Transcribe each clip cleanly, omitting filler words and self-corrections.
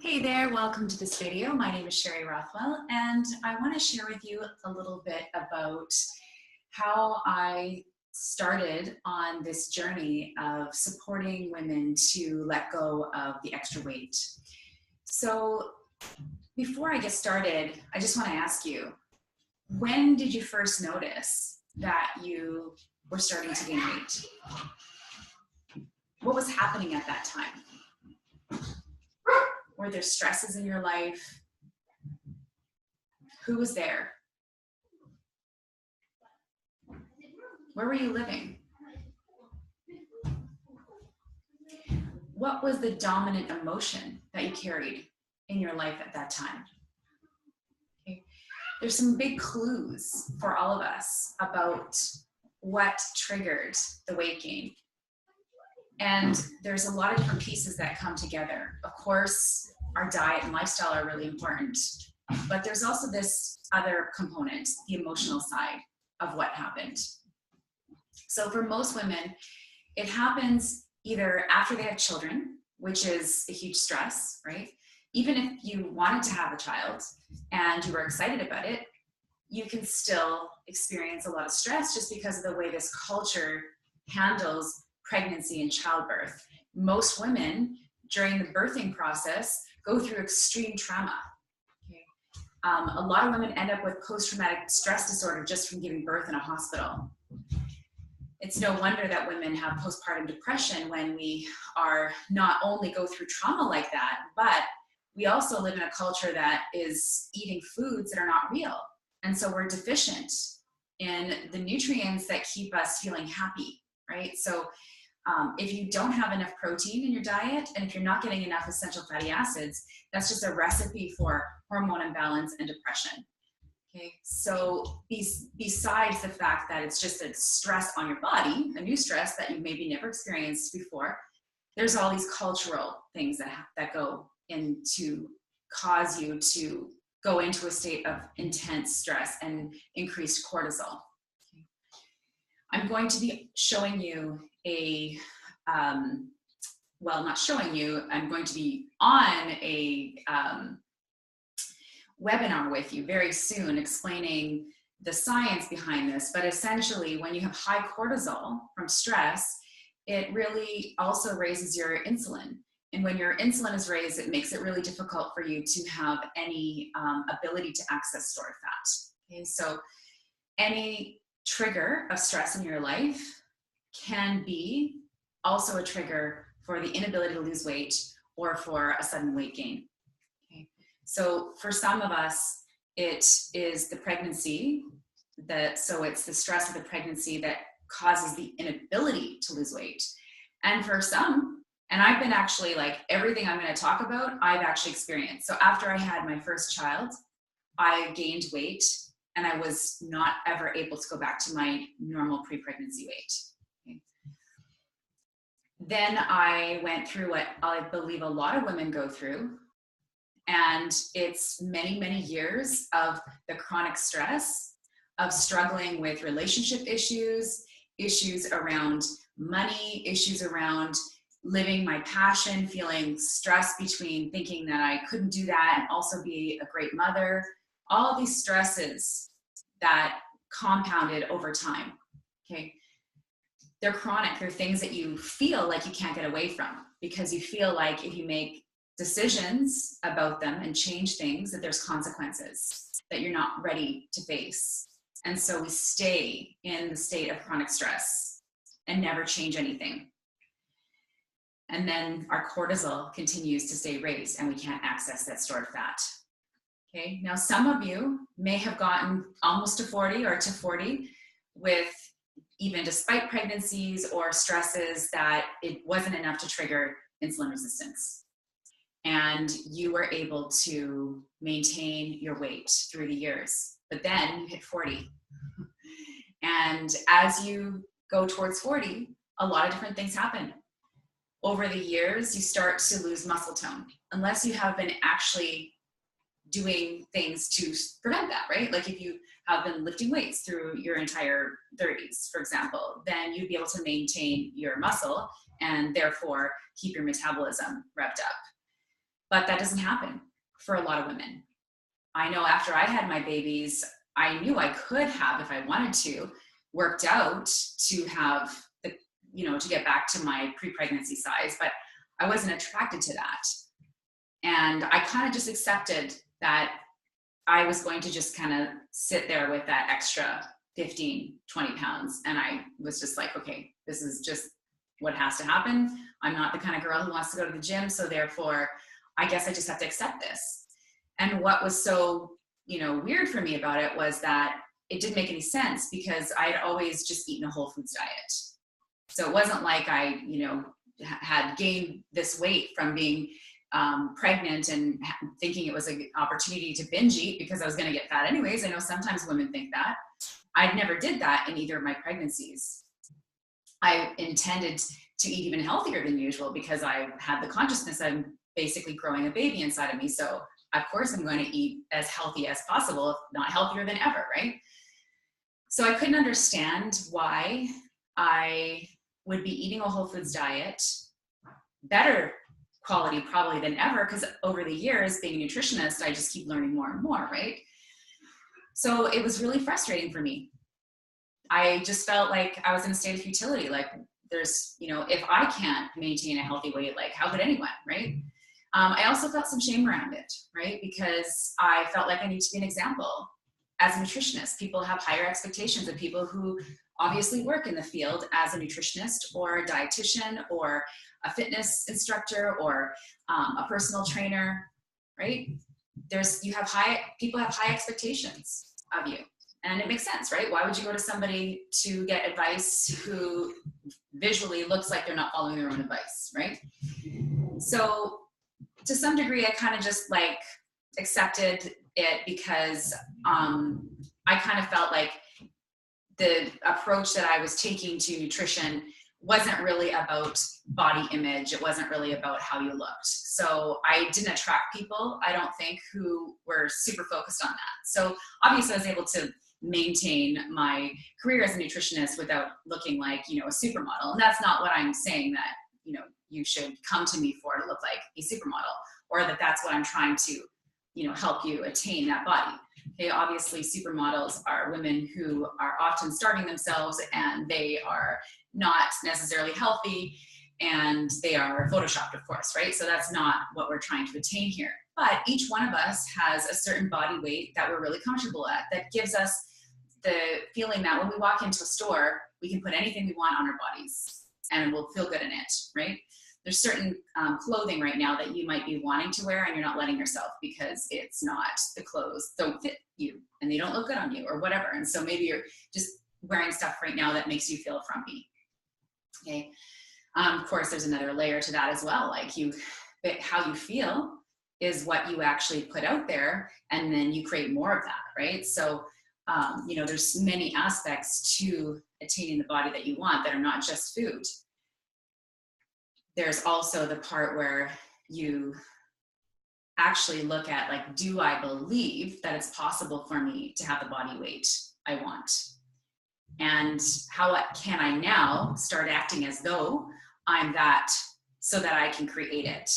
Hey there, welcome to this video. My name is Sherry Rothwell, and I want to share with you a little bit about how I started on this journey of supporting women to let go of the extra weight. So before I get started, I just want to ask you, when did you first notice that you were starting to gain weight? What was happening at that time? Were there stresses in your life? Who was there? Where were you living? What was the dominant emotion that you carried in your life at that time? Okay. There's some big clues for all of us about what triggered the weight gain. And there's a lot of different pieces that come together. Of course, our diet and lifestyle are really important, but there's also this other component, the emotional side of what happened. So for most women, it happens either after they have children, which is a huge stress, right? Even if you wanted to have a child and you were excited about it, you can still experience a lot of stress just because of the way this culture handles pregnancy and childbirth. Most women during the birthing process go through extreme trauma. Okay? A lot of women end up with post-traumatic stress disorder just from giving birth in a hospital. It's no wonder that women have postpartum depression when we are not only go through trauma like that, but we also live in a culture that is eating foods that are not real. And so we're deficient in the nutrients that keep us feeling happy, right? So if you don't have enough protein in your diet, and if you're not getting enough essential fatty acids, that's just a recipe for hormone imbalance and depression. Okay, so besides the fact that it's just a stress on your body, a new stress that you maybe never experienced before, there's all these cultural things that go into cause you to go into a state of intense stress and increased cortisol. Okay. I'm going to be showing you well, not showing you, I'm going to be on a webinar with you very soon explaining the science behind this. But essentially, when you have high cortisol from stress, it really also raises your insulin. And when your insulin is raised, it makes it really difficult for you to have any ability to access stored fat. Okay, so any trigger of stress in your life can be also a trigger for the inability to lose weight or for a sudden weight gain. Okay. So for some of us, it is the pregnancy so it's the stress of the pregnancy that causes the inability to lose weight. And for some, and I've been actually like everything I'm going to talk about, I've actually experienced. So after I had my first child, I gained weight and I was not ever able to go back to my normal pre-pregnancy weight. Okay. Then I went through what I believe a lot of women go through, and it's many, many years of the chronic stress of struggling with relationship issues, issues around money, issues around living my passion, feeling stress between thinking that I couldn't do that and also be a great mother, all these stresses that compounded over time, okay? They're chronic. They're things that you feel like you can't get away from because you feel like if you make decisions about them and change things, that there's consequences that you're not ready to face. And so we stay in the state of chronic stress and never change anything. And then our cortisol continues to stay raised and we can't access that stored fat. Okay, now some of you may have gotten almost to 40 or to 40 with even despite pregnancies or stresses that it wasn't enough to trigger insulin resistance. And you were able to maintain your weight through the years, but then you hit 40. And as you go towards 40, a lot of different things happen. Over the years, you start to lose muscle tone, unless you have been actually doing things to prevent that, right? Like if you have been lifting weights through your entire 30s, for example, then you'd be able to maintain your muscle and therefore keep your metabolism revved up. But that doesn't happen for a lot of women. I know after I had my babies, I knew I could have, if I wanted to, worked out to have the, to get back to my pre-pregnancy size, but I wasn't attracted to that. And I kind of just accepted that I was going to just kind of sit there with that extra 15, 20 pounds. And I was just like, okay, this is just what has to happen. I'm not the kind of girl who wants to go to the gym. So therefore, I guess I just have to accept this. And what was so, weird for me about it was that it didn't make any sense because I had always just eaten a whole foods diet. So it wasn't like I, had gained this weight from being pregnant and thinking it was an opportunity to binge eat because I was going to get fat anyways. I know sometimes women think that. I never did that in either of my pregnancies. I intended to eat even healthier than usual because I had the consciousness I'm basically growing a baby inside of me. So of course I'm going to eat as healthy as possible, if not healthier than ever, right? So I couldn't understand why I would be eating a whole foods diet, better quality probably than ever, because over the years being a nutritionist, I just keep learning more and more, right? So it was really frustrating for me. I just felt like I was in a state of futility. Like there's, if I can't maintain a healthy weight, like how could anyone, right? I also felt some shame around it, right? Because I felt like I need to be an example. As a nutritionist, people have higher expectations of people who obviously work in the field as a nutritionist or a dietitian or a fitness instructor or a personal trainer, right? People have high expectations of you. And it makes sense, right? Why would you go to somebody to get advice who visually looks like they're not following their own advice, right? So to some degree, I kind of just like accepted it because I kind of felt like the approach that I was taking to nutrition wasn't really about body image. It wasn't really about how you looked. So I didn't attract people, I don't think, who were super focused on that. So obviously I was able to maintain my career as a nutritionist without looking like, a supermodel. And that's not what I'm saying that, you should come to me for to look like a supermodel, or that that's what I'm trying to, help you attain that body. Okay, obviously supermodels are women who are often starving themselves and they are not necessarily healthy and they are photoshopped, of course, right? So that's not what we're trying to attain here. But each one of us has a certain body weight that we're really comfortable at, that gives us the feeling that when we walk into a store, we can put anything we want on our bodies and we'll feel good in it, right? There's certain clothing right now that you might be wanting to wear and you're not letting yourself because it's not, the clothes don't fit you and they don't look good on you or whatever. And so maybe you're just wearing stuff right now that makes you feel frumpy. Okay. Of course, there's another layer to that as well. Like how you feel is what you actually put out there, and then you create more of that, right? So, there's many aspects to attaining the body that you want that are not just food. There's also the part where you actually look at, like, do I believe that it's possible for me to have the body weight I want? And how can I now start acting as though I'm that so that I can create it?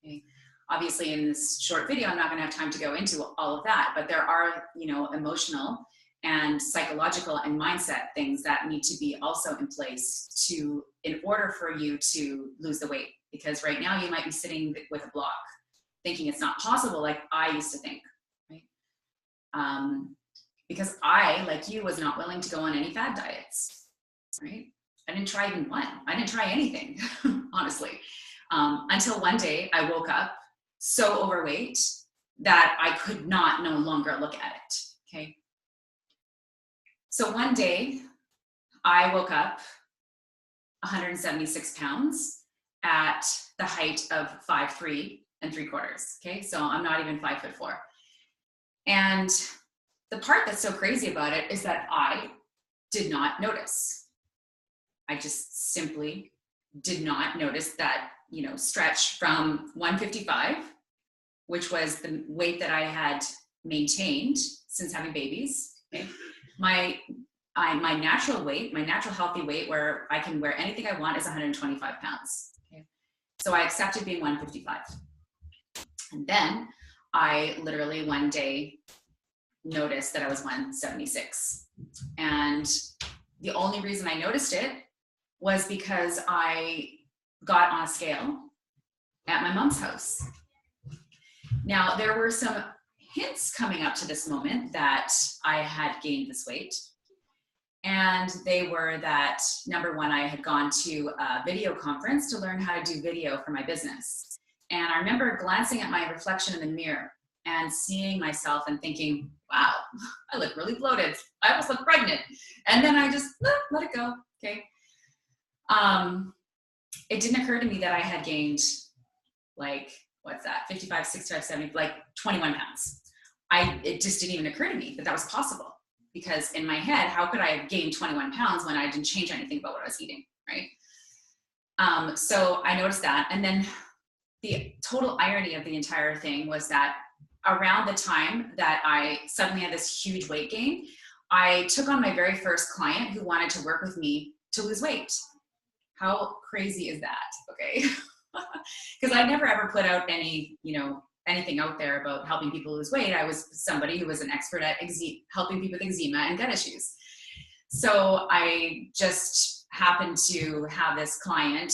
Okay. Obviously, in this short video, I'm not going to have time to go into all of that, but there are, emotional and psychological and mindset things that need to be also in place in order for you to lose the weight. Because right now you might be sitting with a block, thinking it's not possible, like I used to think, right? Because I, like you, was not willing to go on any fad diets, right? I didn't try even one. I didn't try anything, honestly, until one day I woke up so overweight that I could no longer look at it, okay? So one day I woke up 176 pounds at the height of 5'3" and 3/4, okay? So I'm not even 5'4". And the part that's so crazy about it is that I did not notice. I just simply did not notice that, stretch from 155, which was the weight that I had maintained since having babies. Okay? My natural weight, my natural healthy weight where I can wear anything I want is 125 pounds. Okay? So I accepted being 155. And then I literally one day noticed that I was 176. And the only reason I noticed it was because I got on a scale at my mom's house. Now, there were some hints coming up to this moment that I had gained this weight. And they were that, number one, I had gone to a video conference to learn how to do video for my business. And I remember glancing at my reflection in the mirror and seeing myself and thinking, wow, I look really bloated. I almost look pregnant. And then I just let it go, okay? It didn't occur to me that I had gained like, what's that, 55, 65, 70, like 21 pounds. It just didn't even occur to me that that was possible. Because in my head, how could I have gained 21 pounds when I didn't change anything about what I was eating, right? So I noticed that. And then the total irony of the entire thing was that around the time that I suddenly had this huge weight gain, I took on my very first client who wanted to work with me to lose weight. How crazy is that? Okay. Because I never ever put out any, anything out there about helping people lose weight. I was somebody who was an expert at helping people with eczema and gut issues. So I just happened to have this client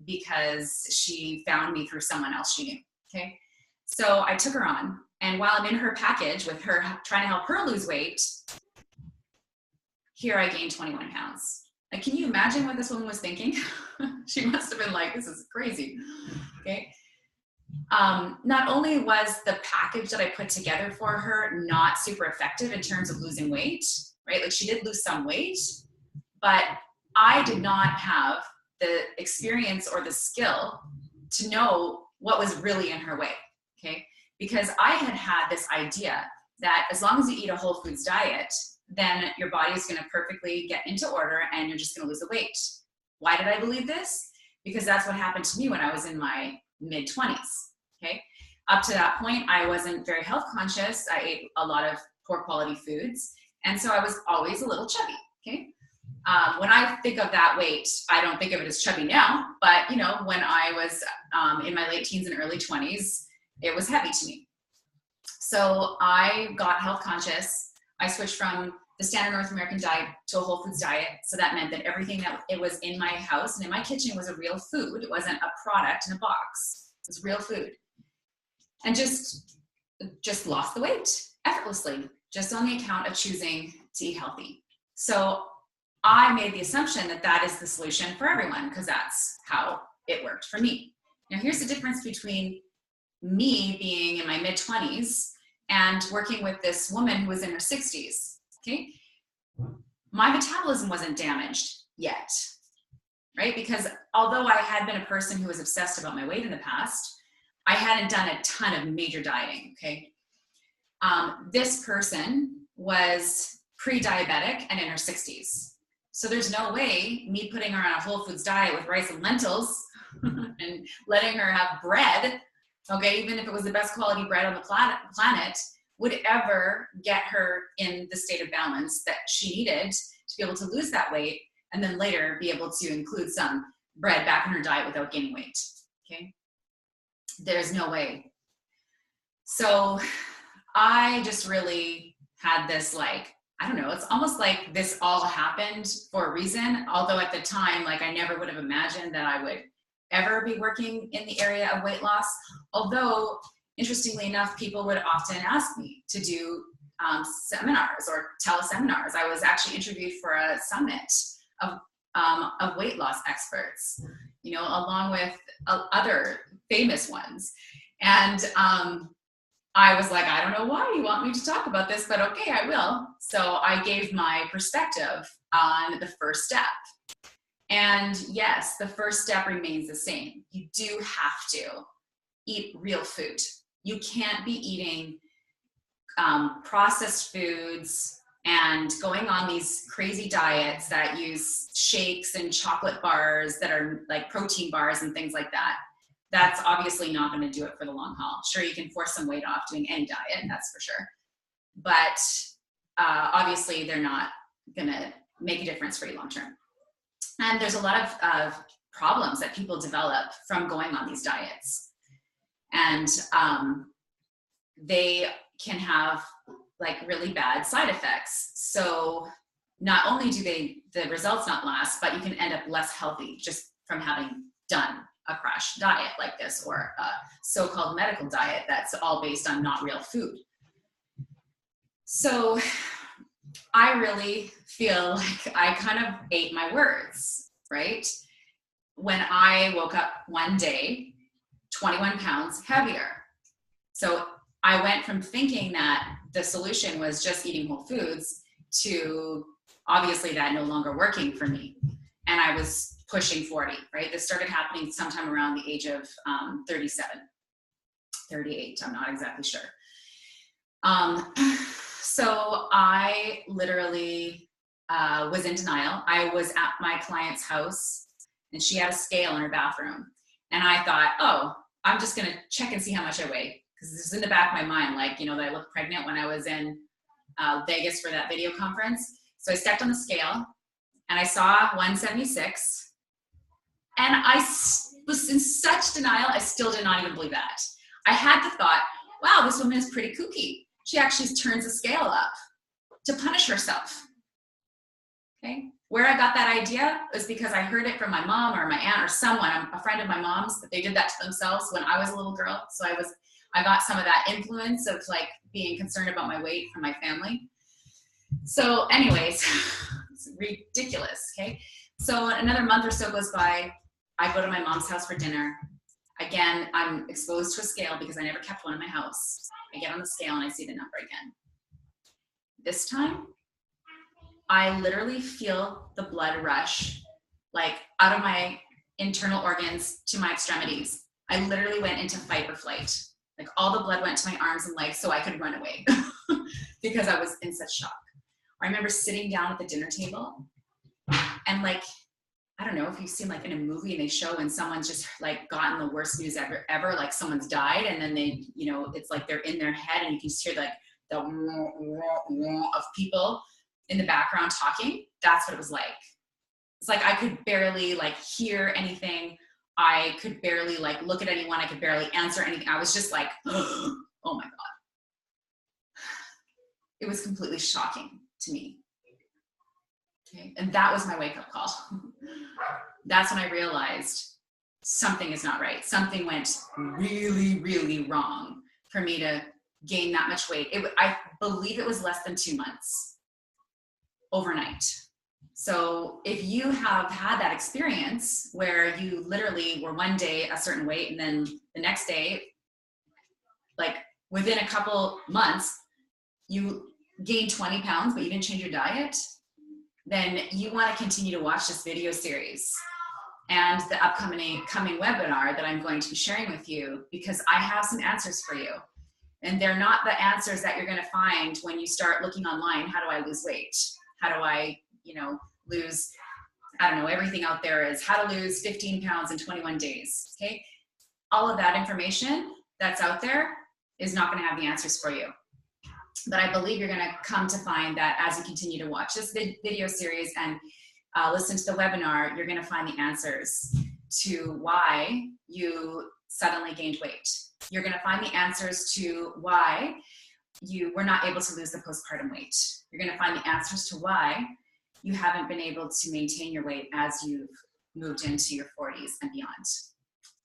because she found me through someone else she knew, okay? So I took her on, and while I'm in her package with her, trying to help her lose weight, here I gained 21 pounds. Like, can you imagine what this woman was thinking? She must have been like, this is crazy, okay? Not only was the package that I put together for her not super effective in terms of losing weight, right? Like, she did lose some weight, but I did not have the experience or the skill to know what was really in her way, okay? Because I had this idea that as long as you eat a whole foods diet, then your body is going to perfectly get into order and you're just going to lose the weight. Why did I believe this? Because that's what happened to me when I was in my mid-20s, okay? Up to that point, I wasn't very health conscious. I ate a lot of poor quality foods. And so I was always a little chubby, okay? When I think of that weight, I don't think of it as chubby now, but when I was in my late teens and early 20s, it was heavy to me. So I got health conscious. I switched from the standard North American diet to a whole foods diet. So that meant that everything that it was in my house and in my kitchen was a real food. It wasn't a product in a box. It was real food. And just lost the weight effortlessly, just on the account of choosing to eat healthy. So I made the assumption that that is the solution for everyone because that's how it worked for me. Now, here's the difference between me being in my mid-20s and working with this woman who was in her 60s, okay? My metabolism wasn't damaged yet, right? Because although I had been a person who was obsessed about my weight in the past, I hadn't done a ton of major dieting, okay? This person was pre-diabetic and in her 60s. So there's no way me putting her on a whole foods diet with rice and lentils and letting her have bread, okay, even if it was the best quality bread on the planet, would ever get her in the state of balance that she needed to be able to lose that weight and then later be able to include some bread back in her diet without gaining weight, okay? There's no way. So I just really had this I don't know, it's almost like this all happened for a reason. Although at the time, I never would have imagined that I would ever be working in the area of weight loss. Although, interestingly enough, people would often ask me to do seminars or teleseminars. I was actually interviewed for a summit of weight loss experts, along with other famous ones. And I was like, I don't know why you want me to talk about this, but okay, I will. So I gave my perspective on the first step. And yes, the first step remains the same. You do have to eat real food. You can't be eating processed foods and going on these crazy diets that use shakes and chocolate bars that are like protein bars and things like that. That's obviously not going to do it for the long haul. Sure, you can force some weight off doing any diet, that's for sure. But obviously, they're not going to make a difference for you long term. And there's a lot of problems that people develop from going on these diets. And they can have like really bad side effects. So not only do the results not last, but you can end up less healthy just from having done a crash diet like this, or a so-called medical diet that's all based on not real food. So I really feel like I kind of ate my words, right? When I woke up one day, 21 pounds heavier. So I went from thinking that the solution was just eating whole foods to obviously that no longer working for me. And I was pushing 40, right? This started happening sometime around the age of 37, 38, I'm not exactly sure. So I literally was in denial. I was at my client's house and she had a scale in her bathroom. And I thought, oh, I'm just gonna check and see how much I weigh. Because this is in the back of my mind, like, you know, that I looked pregnant when I was in Vegas for that video conference. So I stepped on the scale and I saw 176. And I was in such denial, I still did not even believe that. I had the thought, wow, this woman is pretty kooky. She actually turns the scale up to punish herself. Okay? Where I got that idea was because I heard it from my mom or my aunt or someone, a friend of my mom's, that they did that to themselves when I was a little girl. So I got some of that influence of like being concerned about my weight from my family. So anyways, it's ridiculous, okay? So another month or so goes by, I go to my mom's house for dinner. Again, I'm exposed to a scale because I never kept one in my house. I get on the scale and I see the number again. This time, I literally feel the blood rush, like out of my internal organs to my extremities. I literally went into fight or flight. Like all the blood went to my arms and legs so I could run away because I was in such shock. I remember sitting down at the dinner table and like, I don't know if you've seen like in a movie and they show when someone's just like gotten the worst news ever, like someone's died and then they, you know, it's like they're in their head and you can just hear like the of people in the background talking. That's what it was like. It's like I could barely like hear anything. I could barely like look at anyone. I could barely answer anything. I was just like, oh my God. It was completely shocking to me. Okay. And that was my wake-up call. That's when I realized something is not right. Something went really, really wrong for me to gain that much weight. I believe it was less than 2 months overnight. So if you have had that experience where you literally were one day a certain weight and then the next day, like within a couple months, you gained 20 pounds, but you didn't change your diet, then you want to continue to watch this video series and the coming webinar that I'm going to be sharing with you, because I have some answers for you. And they're not the answers that you're going to find when you start looking online. How do I lose weight? How do I, you know, lose, I don't know, everything out there is how to lose 15 pounds in 21 days. Okay. All of that information that's out there is not going to have the answers for you. But I believe you're going to come to find that as you continue to watch this video series and listen to the webinar, you're going to find the answers to why you suddenly gained weight. You're going to find the answers to why you were not able to lose the postpartum weight. You're going to find the answers to why you haven't been able to maintain your weight as you've moved into your 40s and beyond.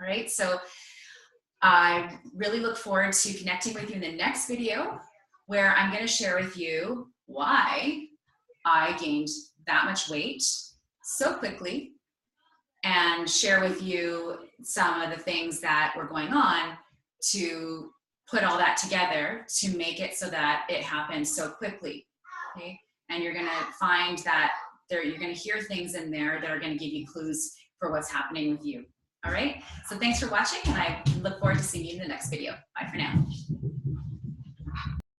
All right, so I really look forward to connecting with you in the next video, where I'm going to share with you why I gained that much weight so quickly and share with you some of the things that were going on to put all that together to make it so that it happened so quickly. Okay? And you're going to find that you're going to hear things in there that are going to give you clues for what's happening with you. All right? So thanks for watching, and I look forward to seeing you in the next video. Bye for now.